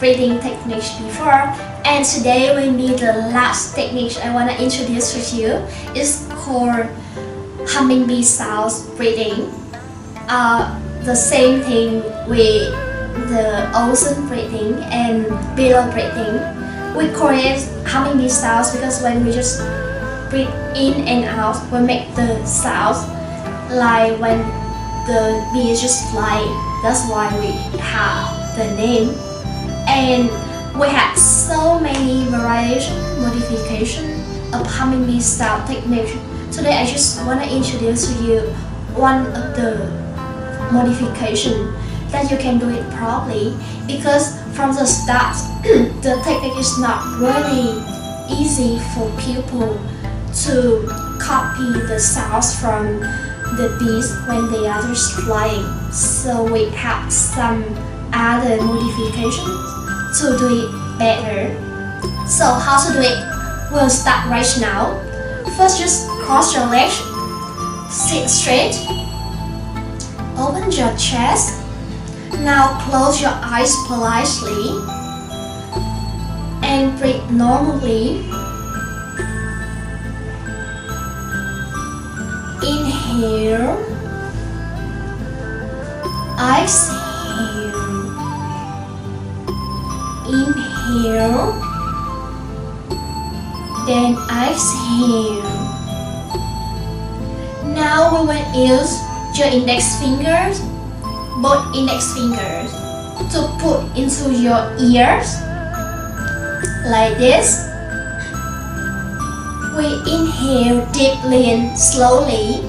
breathing techniques before, and today will be the last technique I want to introduce to you. It's called hummingbee sounds breathing. The same thing with the ocean breathing and below breathing. We call it hummingbee sounds because when we just breathe in and out, we make the sounds like when the bee is just flying. That's why we have the name. And we have so many variation, modification of hummingbee sound technique. Today I just want to introduce to you one of the modification that you can do it properly, because from the start the technique is not really easy for people to copy the sounds from the bees when they are just flying. So we have some other modifications to do it better. So how to do it? We'll start right now. First, just cross your legs, sit straight, open your chest. Now close your eyes politely and breathe normally. Inhale, exhale, inhale, then exhale. Now we will use your index fingers, both index fingers, to put into your ears like this. We inhale deeply and slowly.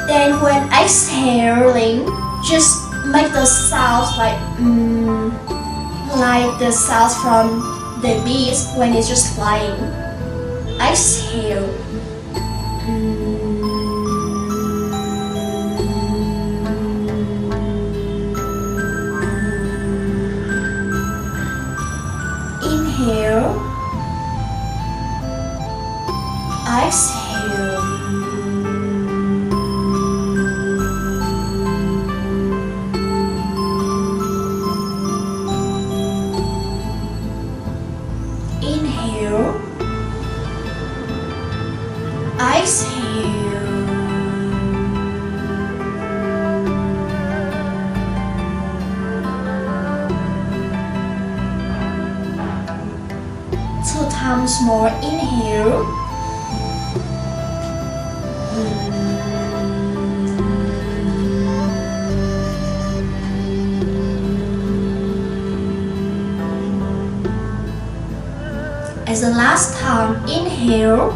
Then when exhaling, just make the sounds like the sounds from the bees when it's just flying. Exhale. Inhale. Exhale. Inhale. Exhale. Two times more. Inhale. As the last time, inhale.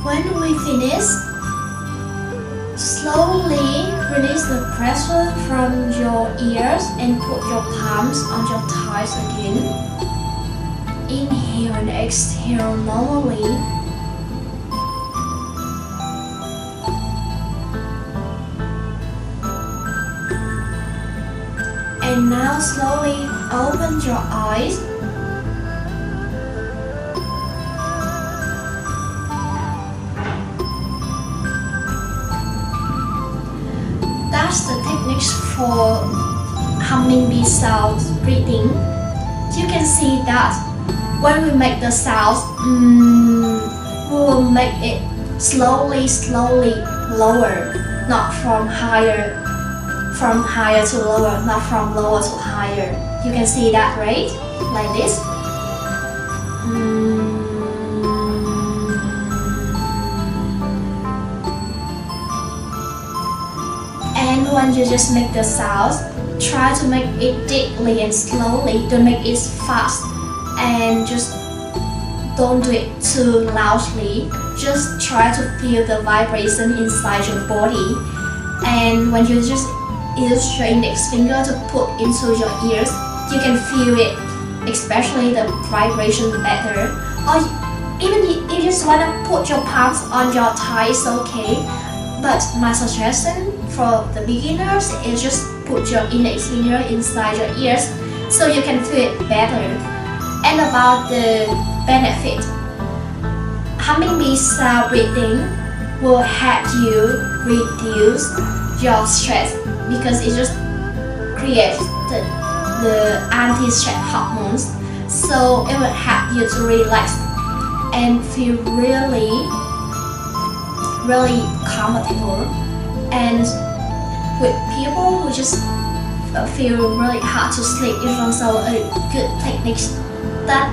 When we finish, slowly release the pressure from your ears and put your palms on your thighs again. Inhale and exhale normally. And now slowly open your eyes. That's the techniques for hummingbee sounds breathing. You can see that when we make the sounds, we will make it slowly lower, not from higher to lower, not from lower to higher. You can see that, right? Like this. And when you just make the sounds, try to make it deeply and slowly. Don't make it fast. And just don't do it too loudly. Just try to feel the vibration inside your body. And when you just use your index finger to put into your ears, you can feel it, especially the vibration better. Or even if you just want to put your palms on your thighs, okay. But my suggestion for the beginners is just put your inner ear inside your ears so you can feel it better. And about the benefit, hummingbee style breathing will help you reduce your stress because it just creates the anti-stress hormones, so it will help you to relax and feel really comfortable. And with people who just feel really hard to sleep, it's also a good technique that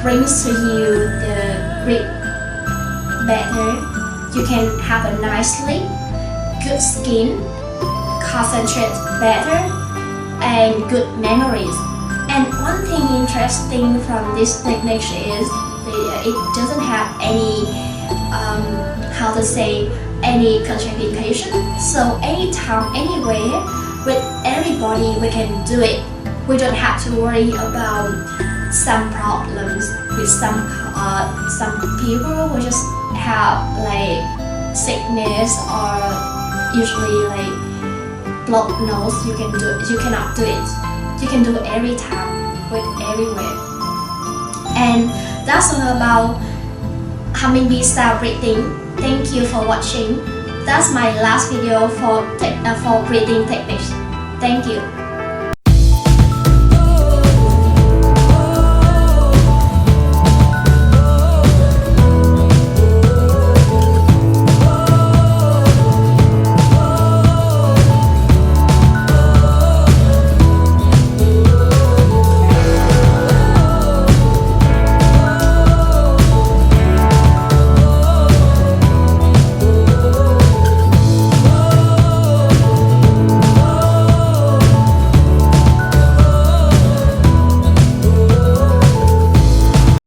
brings to you the breathe better. You can have a nice sleep, good skin, concentrate better, and good memories. And one thing interesting from this technique is it doesn't have any any contraindication. So anytime, anywhere, with everybody we can do it. We don't have to worry about some problems with some people who just have like sickness or usually like blocked nose. You cannot do it. You can do it every time with everywhere. And that's all about hummingbee style breathing. Thank you for watching. That's my last video for breathing techniques. Thank you.